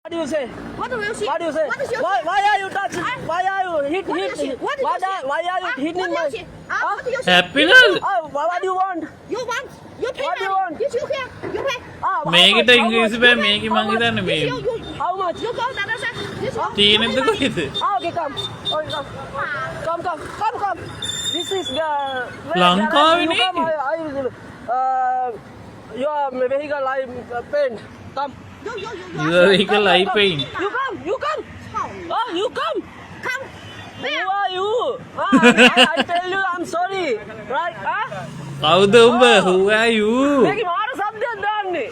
What do you say? What do you see? What do you say? What is your Why are you touching? Why are you hit? What do you see? What do you see? Why are you hitting What do my? you see? What do you see? හැපිනල් What do you want? You want? You pay What do you money. want? You here. You pay. How මේකට much? How ඉංග්‍රීසි much? බෑ මේක මං හිතන්නේ මේ How much? You go the other side. This one. තියෙනෙද කොහෙද Okay, come. Okay, come. This is the. ලංකාවේ You come, your vehicle I paint. Come. Your vehicle I paint. You come. Oh, you come. Come. Who are you? I tell you, I'm sorry. Right? Huh? කවුද උඹ who are you මේක මාර සද්දයක් දාන්නේ.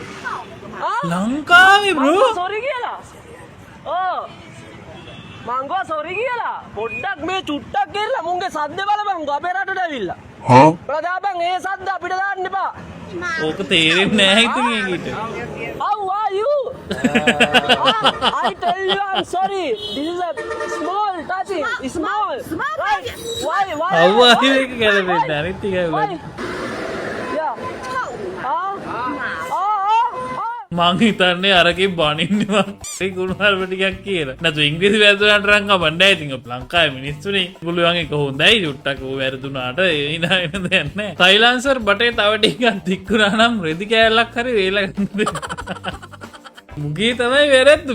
ලංකාවේ bro sorry කියලා. ඕ. මංගෝ sorry කියලා. පොඩ්ඩක් මේ චුට්ටක් කියලා මුන්ගේ සද්ද බලපන් අපේ රටට ඇවිල්ලා. හා ප්‍රදාපන් ඒ සද්ද අපිට දාන්න එපා. ඕක තේරෙන්නේ නැහැ ඉතින් ඒකට How are you? I tell you I'm sorry. This is a small touching. Small. Small Right? touching. Why? අව්වා ඒක ගැලපෙන්නේ අනිත් ටිකයි Why? වල Yeah. මං හිතන්නේ අරකින් බනින්නවා ඒ කුණුහරුප ටිකක් කියලා නැතු ඉංග්‍රීසි වැරදුනාට නම් කමන්නේ ඉතින් ලංකාවේ මිනිස්සුනේ පුළුවන් එක හොඳයි චුට්ටක් ඕ වැරදුනාට ඒ නා වෙන දෙයක් නැහැ සයිලන්සර් බටේ තව ටිකක් දික්කුණා නම් රෙදි කෑල්ලක් හරි වේලා ගන්න මුගී තමයි වැරද්දු